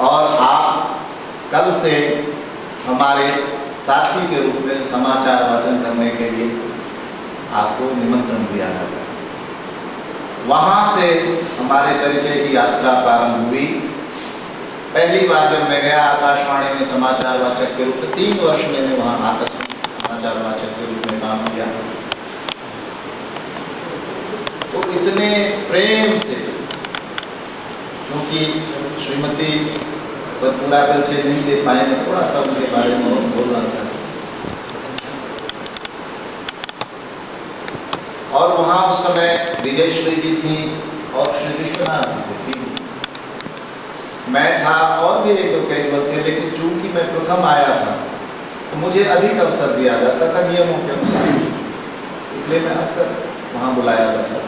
और आप कल से हमारे साथी के रूप में समाचार वाचन करने के लिए आपको निमंत्रण दिया जाता है। वहाँ से हमारे परिचय की यात्रा प्रारंभ हुई। पहली बार जब मैं गया आकाशवाणी में समाचार वाचक के रूप में, 3 वर्ष मैंने वहाँ आकस्मिक समाचार वाचक के रूप में काम किया। तो इतने प्रेम से, क्योंकि श्रीमती पर पूरा परिचय नहीं दे पाए, मैं थोड़ा सा उनके बारे में बोलना चाहता हूँ। और वहाँ उस समय विजयश्री जी थी और श्री विश्वनाथ जी थे। मैं था और भी 1-2 कैजुअल थे, लेकिन चूंकि मैं प्रथम आया था तो मुझे अधिक अवसर दिया जाता था नियमों के अनुसार, इसलिए मैं अक्सर वहाँ बुलाया जाता था।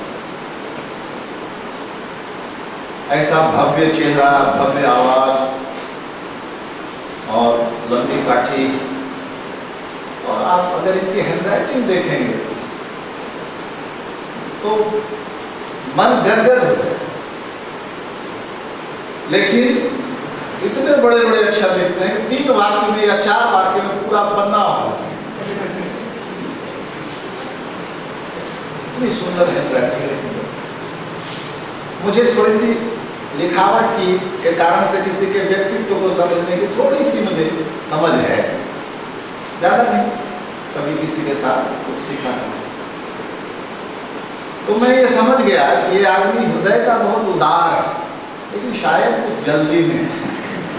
ऐसा भव्य चेहरा, भव्य आवाज और लंबी काठी, और आप अगर इनकी हैंडराइटिंग देखेंगे तो मन गदगद हो जाए। लेकिन इतने बड़े बड़े अक्षर लिखते हैं कि 3 वाक्य में या 4 वाक्य में पूरा पन्ना हो। इतनी सुंदर हैंडराइटिंग। मुझे थोड़ी सी लिखावट की के कारण से किसी के व्यक्तित्व को समझने की थोड़ी सी मुझे समझ है, ज्यादा नहीं, कभी किसी के साथ कुछ सीखा था। तो मैं ये समझ गया कि ये आदमी हृदय का बहुत उदार है, लेकिन शायद कुछ जल्दी में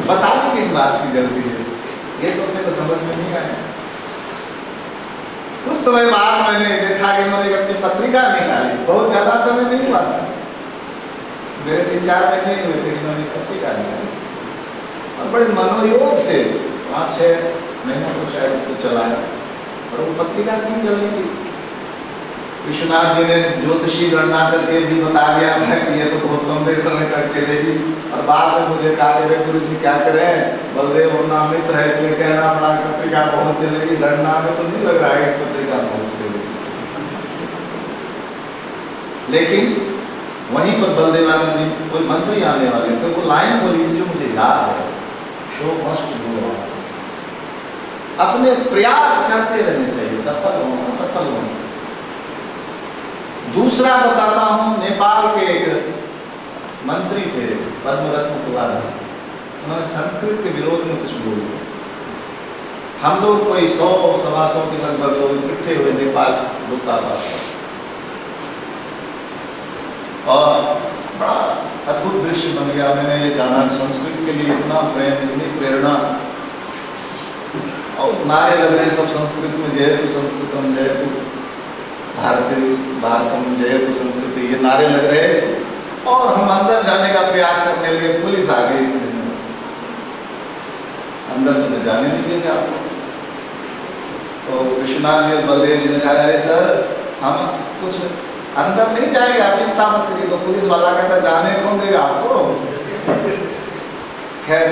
बता दें किस बात की जल्दी है, ये तो मेरे को समझ में नहीं आया। कुछ समय बाद मैंने देखा कि उन्होंने अपनी पत्रिका निकाली, बहुत ज्यादा समय नहीं हुआ था, मेरे 3-4 महीने हुए थे, इन्होंने पत्रिका निकाली और बड़े मनोयोग से 5-6 महीनों को शायद उसको चलाया। और वो पत्रिका नहीं चल रही थी। विश्वनाथ जी ने ज्योतिषी गणना करके भी बता दिया था कि ये तो बहुत लंबे समय तक चलेगी, और बाद में मुझे कहा कि गुरु जी क्या करें, बलदेव अपना मित्र है इसलिए कहना पड़ा पत्रिका बहुत चलेगी। गणना में तो नहीं लग रहा है कि पत्रिका बहुत चलेगी। लेकिन वहीं पर बलदेवानंद जी कोई मंत्री आने वाले थे, वो लाइन बोली थी जो मुझे याद है, शो मस्ट गो ऑन। अपने प्रयास करते रहने चाहिए, सफल होना। दूसरा बताता हूं, नेपाल के एक मंत्री थे पद्म रत्न कुलाधर, उन्होंने संस्कृत के विरोध में कुछ बोल दिया। हम लोग कोई 100-125 के लगभग लोग इकट्ठे हुए नेपाल दूतावास पर, और बड़ा अद्भुत दृश्य बन गया। मैंने ये जाना संस्कृत के लिए इतना प्रेम, इतनी प्रेरणा, और नारे लग रहे हैं सब संस्कृत में, जयतु संस्कृतम जयतु भारतम जयतु संस्कृति, ये नारे लग रहे। और हम अंदर जाने का प्रयास करने लगे, पुलिस आ गई, अंदर तो मैं जाने नहीं देंगे आपको। तो विश्वनाथ जी और बलदेव जी ने कहा, अरे सर हम कुछ अंदर नहीं जाएंगे, आप चिंता मत करिए। तो पुलिस वाला कहता जाने कौन देगा आपको। खैर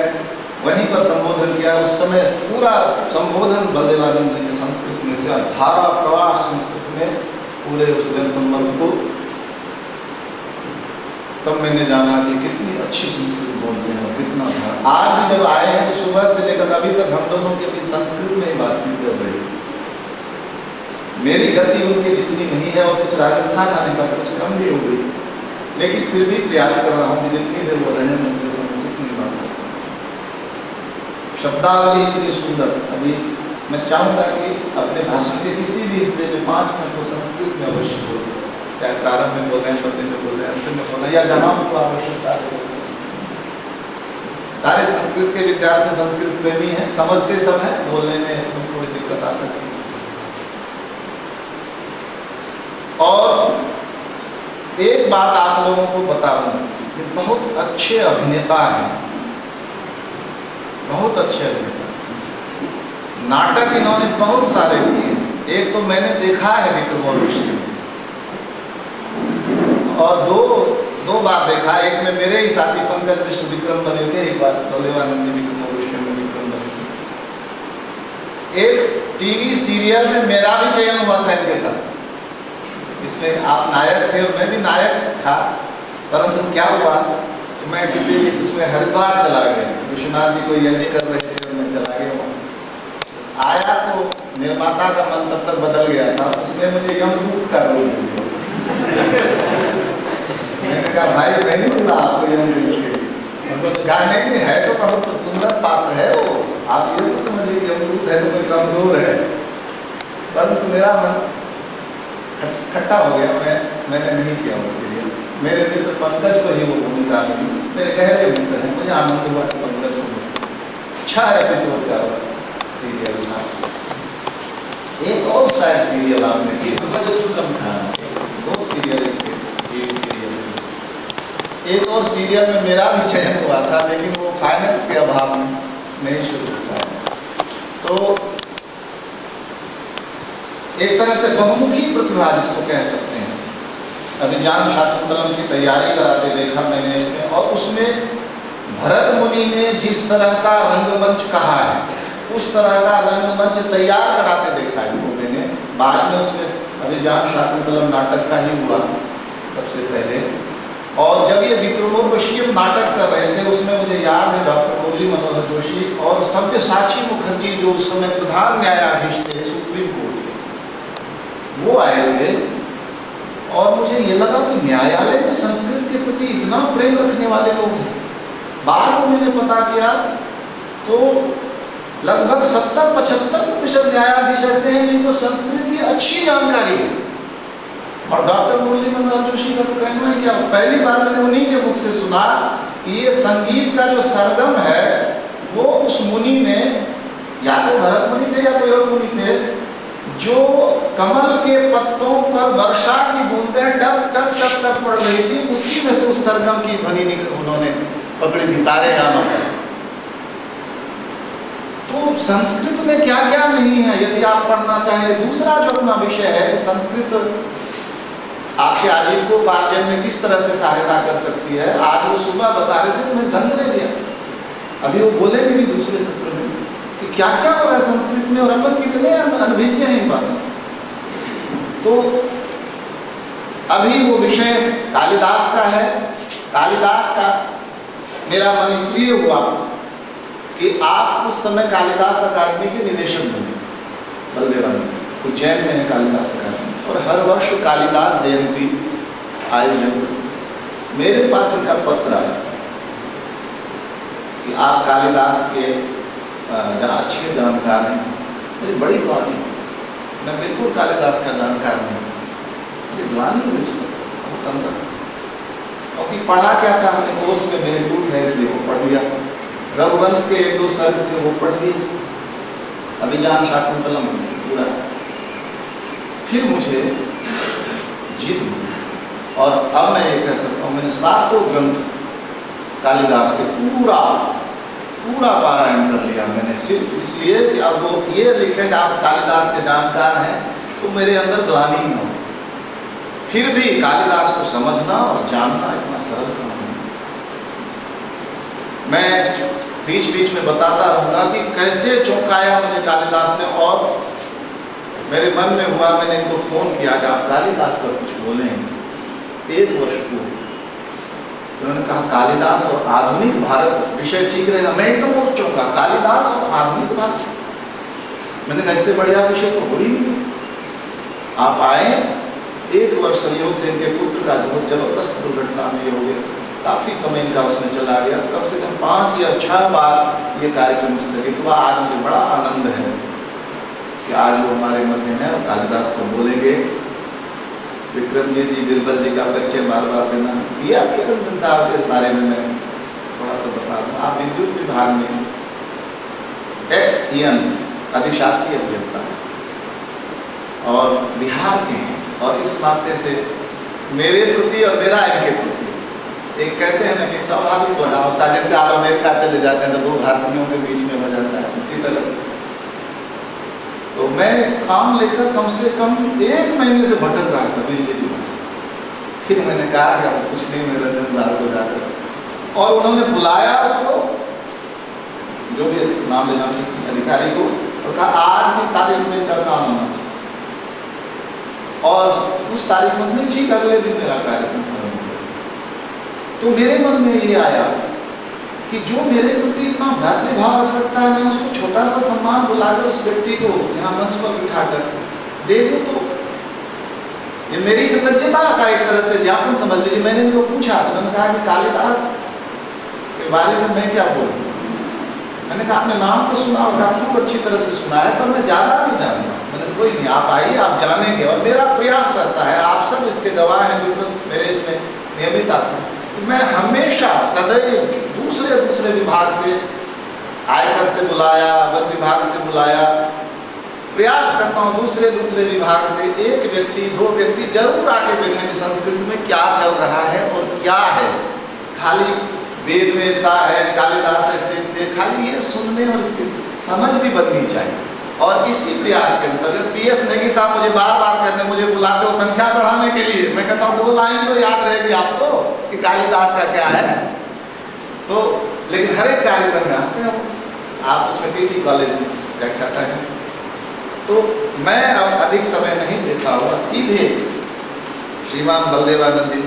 वहीं पर संबोधन किया। उस समय पूरा संबोधन बलदेवानंद जी ने संस्कृत में किया, धारा प्रवाह संस्कृत में पूरे उस जनसंबंध को। तब मैंने जाना कि कितनी अच्छी संस्कृत बोलते हैं, कितना धारा। आज भी जब आए हैं तो सुबह से लेकर अभी तक हम दोनों के बीच संस्कृत में ही बातचीत चल रही है। मेरी गति उनकी जितनी नहीं है, और कुछ राजस्थान आने का कुछ कम भी हो गई, लेकिन फिर भी प्रयास कर रहा हूँ कि जितनी देर वो रहे उनसे संस्कृत में बात करता हूँ। शब्दावली इतनी सुंदर। अभी मैं चाहूँगा कि अपने भाषण के किसी भी हिस्से में 5 मिनट को संस्कृत में अवश्य बोलें, चाहे प्रारंभ में बोलें, मध्य में बोलें, अंत में बोलें, या जहाँ उनको आवश्यकता है। सारे संस्कृत के विद्यार्थी संस्कृत प्रेमी हैं, समझते सब हैं, बोलने में इसमें थोड़ी दिक्कत आ सकती है। और एक बात आप लोगों को बता दूं कि बहुत अच्छे अभिनेता हैं, बहुत अच्छे अभिनेता। नाटक इन्होंने बहुत सारे किए। एक तो मैंने देखा है विक्रमोर्वशी में, और दो बार देखा। एक में मेरे ही साथी पंकज मिश्र विक्रम बने थे, एक बार बलदेवानंद जी विक्रमोर्वशी में विक्रम बने थे। एक टीवी सीरियल में मेरा भी चयन हुआ था इनके साथ, इसमें आप नायक थे और मैं भी नायक था। परंतु क्या हुआ तो मैं किसी उसमें हरिद्वार चला गया, विश्वनाथ जी को यज्ञ कर रहे थे और मैं चला गया वहाँ। आया तो निर्माता का मन तब तक बदल गया था, उसमें मुझे यमदूत का रोल मिला। मैंने कहा भाई नहीं मिला आपको यमदूत के, कहा नहीं है तो बहुत सुंदर पात्र है वो, आप ये मत समझिए यमदूत है तो कोई कमजोर है। परंतु मेरा मन खट्टा हो गया, मैंने नहीं किया वो सीरियल। मेरे मित्र पंकज को ही वो भूमिका मिली, मेरे गहरे मित्र हैं, मुझे आनंद हुआ पंकज से। 6 एपिसोड का सीरियल था। एक और शायद सीरियल आपने हाँ 2 सीरियल टीवी सीरियल, एक और सीरियल में मेरा भी चयन हुआ था, लेकिन वो फाइनेंस के अभाव में नहीं शुरू हो पाया। तो एक तरह से बहुमुखी प्रतिभा जिसको कह सकते हैं। अभिज्ञान शाकुंतलम की तैयारी कराते देखा मैंने इसमें, और उसमें भरत मुनि ने जिस तरह का रंगमंच कहा है उस तरह का रंगमंच तैयार कराते देखा है वो मैंने। बाद में उसमें अभिज्ञान शाकुंतलम नाटक का ही हुआ सबसे पहले, और जब ये विक्रमोर्वशीयम नाटक कर रहे थे उसमें मुझे याद है डॉक्टर मुरली मनोहर जोशी और सव्यसाची मुखर्जी जो उस समय प्रधान न्यायाधीश थे सुप्रीम कोर्ट, वो आए थे। और मुझे ये लगा कि न्यायालय में संस्कृत के प्रति इतना प्रेम रखने वाले लोग हैं। बाद में मैंने पता किया तो लगभग 70-75% न्यायाधीश ऐसे हैं जिनको संस्कृत की अच्छी जानकारी है। और डॉक्टर मुरली मनोहर जोशी का तो कहना है कि पहली बार मैंने उन्हीं के मुख से सुना कि ये संगीत का जो सरगम है वो उस मुनि ने, या तो भरत मुनि थे या कोई और मुनि थे, जो कमल के पत्तों पर वर्षा की बूंदें टप टप टप टप पड़ रही थी, उसी में से उस सरगम की ध्वनि उन्होंने पकड़ी थी सारे गानों में। तो संस्कृत में क्या क्या नहीं है यदि आप पढ़ना चाहें। दूसरा जो अपना विषय है कि संस्कृत आपके आजीविकोपार्जन में किस तरह से सहायता कर सकती है। आज वो सुबह बता रहे थे तो मैं दंग रह गया, अभी वो बोलेंगे भी दूसरे सत्र में कि क्या क्या हो रहा है संस्कृत में और अपन कितने अनभिज्ञ हैं इन बातों। तो अभी वो विषय कालिदास का है। कालिदास का मेरा मन इसलिए हुआ कि आप उस समय कालिदास अकादमी के निदेशक बने बलदेवन, उज्जैन में है कालिदास अकादमी, और हर वर्ष कालिदास जयंती आयोजन। मेरे पास इनका पत्र आया कि आप कालिदास के अच्छे जानकार हैं। मुझे बड़ी ग्लानि, मैं बिल्कुल कालिदास का जानकार नहीं, मुझे ग्लानि हुई बहुत अंदर। और कि पढ़ा क्या था हमने कोर्स में, मेरे दूत है इसलिए वो पढ़ लिया। रघुवंश के 1-2 सर्ग थे वो पढ़ लिए, अभिज्ञान शाकुंतलम पूरा। फिर मुझे जीत हुई और अब मैं ये कह सकता हूँ मैंने 7 ग्रंथ कालिदास के पूरा पारायण कर लिया मैंने, सिर्फ इसलिए कि अब वो ये लिखेगा आप कालिदास के जानकार हैं तो मेरे अंदर ग्लानि न हो। फिर भी कालिदास को समझना और जानना इतना सरल काम नहीं। मैं बीच बीच में बताता रहूंगा कि कैसे चौंकाया मुझे कालिदास ने, और मेरे मन में हुआ, मैंने इनको फोन किया कि आप कालिदास पर कुछ बोलें। 1 वर्ष पूर्व उन्होंने कहा कालिदास और आधुनिक भारत विषय ठीक रहेगा। मैं एकदम और चौंका, कालिदास और आधुनिक भारत। मैंने कहा इससे बढ़िया विषय तो हो ही नहीं। आप आए, 1 वर्ष संयोग से इनके पुत्र का बहुत जबरदस्त दुर्घटना में हो गया, काफ़ी समय इनका उसमें चला गया। तो कम से कम 5 या 6 बार ये कार्यक्रम स्थगित हुआ। आज मुझे बड़ा आनंद है कि आज वो हमारे मध्य हैं और कालिदास को बोलेंगे। विक्रमजीत जी, बिरबल जी का परिचय बार बार देना, या रंजन साहब के बारे में मैं थोड़ा सा बता दूँ। आप विद्युत विभाग में XEN अधिशास्त्री अभियंता है और बिहार के हैं, और इस नाते से मेरे प्रति और मेरा इनके प्रति एक कहते हैं ना कि स्वाभाविक हो जाओ, जैसे आप अमेरिका चले जाते हैं तो 2 भारतीयों के बीच में हो जाता है, इसी तरह से। तो मैं काम लेकर कम से कम 1 महीने से भटक रहा था बिजली विभाग। फिर मैंने कहा कि अब कुछ नहीं, मैं रंजन साहब को जाकर, और उन्होंने बुलाया उसको, जो भी नाम लेना चाहिए अधिकारी को, और कहा आज की तारीख में इनका काम होना चाहिए। और उस तारीख में ठीक अगले दिन मेरा कार्य संपन्न हो गया। तो मेरे मन में ये आया कि जो मेरे प्रति इतना भ्रातृभाव रख सकता है, मैं उसको छोटा सा सम्मान बुलाकर उस व्यक्ति को यहाँ मंच पर बिठाकर दे दूं, तो ये मेरी कृतज्ञता का एक तरह से ज्ञापन समझ लीजिए। मैंने इनको पूछा तो उन्होंने कहा कि कालिदास के बारे में मैं क्या बोलूं। मैंने कहा आपने नाम तो सुना होगा, खूब अच्छी तरह से सुना है, पर मैं ज़्यादा नहीं जानता। मैंने कोई नहीं, आप आइए, आप जानेंगे। और मेरा प्रयास रहता है, आप सब इसके गवाह हैं जो मेरे इसमें नियमित आते हैं, तो मैं हमेशा सदैव दूसरे विभाग से, आयकर से बुलाया, वन विभाग से बुलाया, प्रयास करता हूँ दूसरे विभाग से एक व्यक्ति, दो व्यक्ति जरूर आके बैठेंगे संस्कृत में क्या चल रहा है और क्या है। खाली वेद में ऐसा है, कालिदास ऐसे, खाली ये सुनने और इसकी समझ भी बननी चाहिए। और इसी प्रयास के अंतर्गत PS नेगी साहब मुझे बार बार कहते हैं, मुझे बुलाते हो संख्या बढ़ाने के लिए। मैं कहता हूँ 2 लाइन तो याद रहेगी आपको कि कालिदास का क्या है। तो लेकिन हर एक कार्यक्रम में आते हैं आप, उसमें TT कॉलेज में व्याख्याता है। तो मैं अब अधिक समय नहीं देता हुआ सीधे श्रीमान बलदेवानंद जी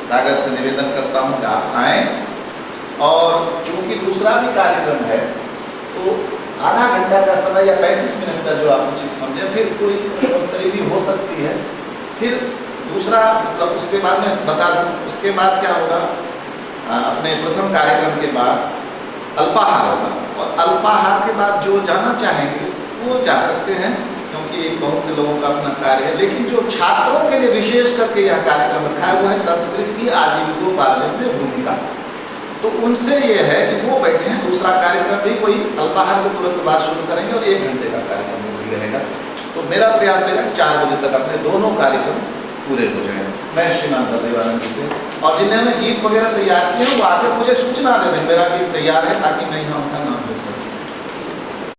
सागर से निवेदन करता हूँ कि आप आएँ। और चूंकि दूसरा भी कार्यक्रम है तो आधा घंटा का समय या 35 मिनट का जो आप उचित समझें, फिर कोई प्रश्नोत्तरी भी हो सकती है। फिर दूसरा मतलब उसके बाद मैं बता दूँ, उसके बाद क्या होगा, अपने प्रथम कार्यक्रम के बाद अल्पाहार होगा। और अल्पाहार के बाद जो जाना चाहेंगे वो जा सकते हैं, क्योंकि बहुत से लोगों का अपना कार्य है। लेकिन जो छात्रों के लिए विशेष करके यह कार्यक्रम रखा है वो है संस्कृत की आजीविकोपार्जन में भूमिका। तो उनसे ये है कि वो बैठे हैं, दूसरा कार्यक्रम भी कोई अल्पाहार के तुरंत बाद शुरू करेंगे और 1 घंटे का कार्यक्रम भी रहेगा। तो मेरा प्रयास रहेगा कि 4 बजे तक अपने दोनों कार्यक्रम पूरे हो जाए। मैं श्रीमान बलदेवानंद जी से, और जिन्होंने गीत वगैरह तैयार किए हैं वो आकर मुझे सूचना दे दें, मेरा गीत तैयार है, ताकि मैं यहाँ